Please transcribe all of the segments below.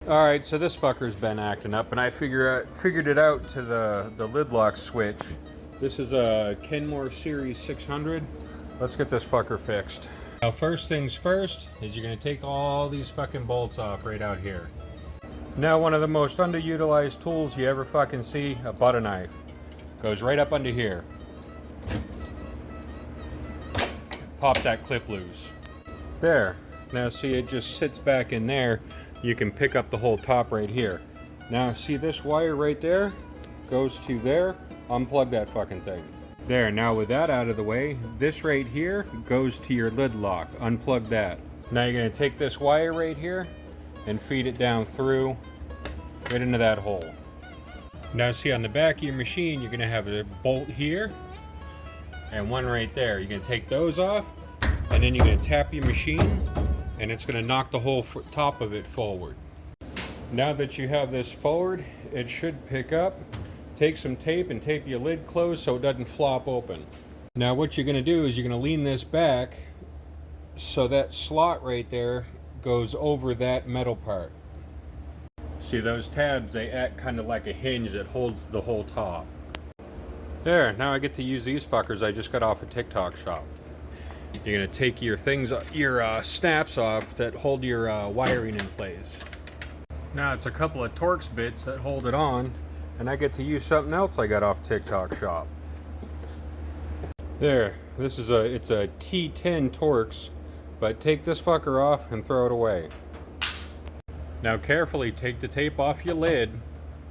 Alright, so this fucker's been acting up, and I figured it out to the lid lock switch. This is a Kenmore Series 600. Let's get this fucker fixed. Now first things first is you're going to take all these fucking bolts off right out here. Now one of the most underutilized tools you ever fucking see, a butter knife. Goes right up under here. Pop that clip loose. There. Now see, it just sits back in there. You can pick up the whole top right here. Now see this wire right there? Goes to there. Unplug that fucking thing. There, now with that out of the way, this right here goes to your lid lock. Unplug that. Now you're going to take this wire right here and feed it down through right into that hole. Now see, on the back of your machine you're going to have a bolt here and one right there. You're going to take those off and then you're going to tap your machine and it's going to knock the whole top of it forward. Now that you have this forward, it should pick up. Take some tape and tape your lid closed so it doesn't flop open. Now what you're going to do is you're going to lean this back so that slot right there goes over that metal part. See, those tabs, they act kind of like a hinge that holds the whole top. There, now I get to use these fuckers I just got off a TikTok shop. You're going to take your things, your snaps off that hold your wiring in place. Now it's a couple of Torx bits that hold it on, and I get to use something else I got off TikTok shop. There, it's a T10 Torx, but take this fucker off and throw it away. Now carefully take the tape off your lid,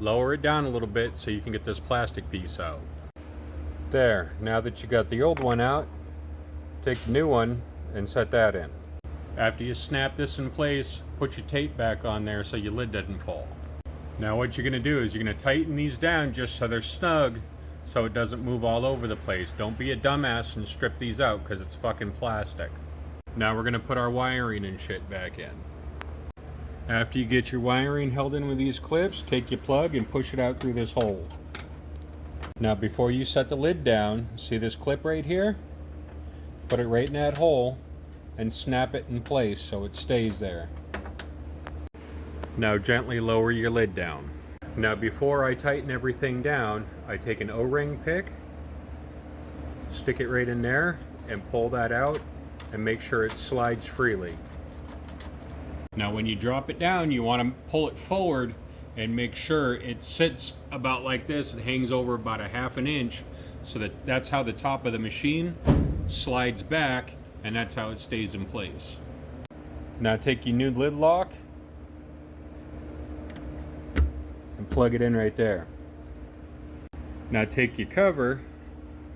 lower it down a little bit so you can get this plastic piece out. There, now that you got the old one out, take the new one and set that in. After you snap this in place, put your tape back on there so your lid doesn't fall. Now what you're going to do is you're going to tighten these down just so they're snug so it doesn't move all over the place. Don't be a dumbass and strip these out because it's fucking plastic. Now we're going to put our wiring and shit back in. After you get your wiring held in with these clips, take your plug and push it out through this hole. Now before you set the lid down, see this clip right here? Put it right in that hole and snap it in place so it stays there. Now gently lower your lid down. Now before I tighten everything down, I take an O-ring pick, stick it right in there and pull that out and make sure it slides freely. Now when you drop it down, you want to pull it forward and make sure it sits about like this. It hangs over about a ½ inch so that's how the top of the machine slides back, and that's how it stays in place. Now take your new lid lock and plug it in right there. Now take your cover,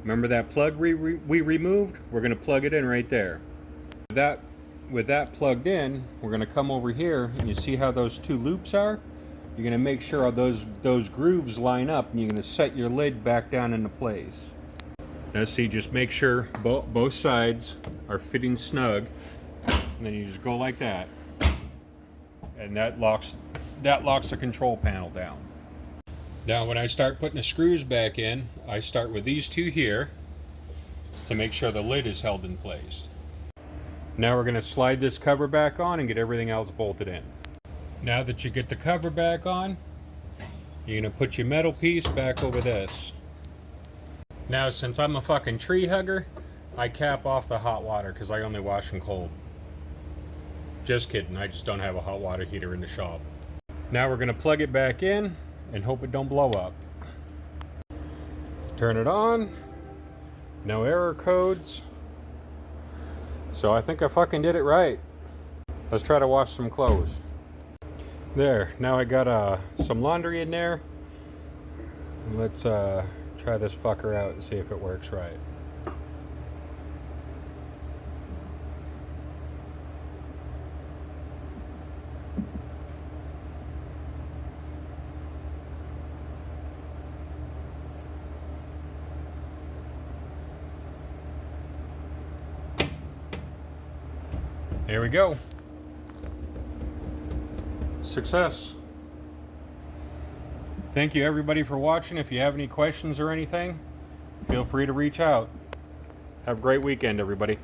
remember that plug we removed? We're going to plug it in right there. With that plugged in, we're going to come over here and you see how those two loops are? You're going to make sure those grooves line up and you're going to set your lid back down into place. Now see, just make sure both sides are fitting snug, and then you just go like that, and that locks the control panel down. Now when I start putting the screws back in, I start with these two here to make sure the lid is held in place. Now we're going to slide this cover back on and get everything else bolted in. Now that you get the cover back on, you're going to put your metal piece back over this. Now since I'm a fucking tree hugger, I cap off the hot water because I only wash them cold. Just kidding, I just don't have a hot water heater in the shop. Now we're going to plug it back in and hope it don't blow up. Turn it on. No error codes. So I think I fucking did it right. Let's try to wash some clothes. There, now I got some laundry in there. Let's try this fucker out and see if it works right. Here we go. Success. Thank you everybody for watching. If you have any questions or anything, feel free to reach out. Have a great weekend, everybody.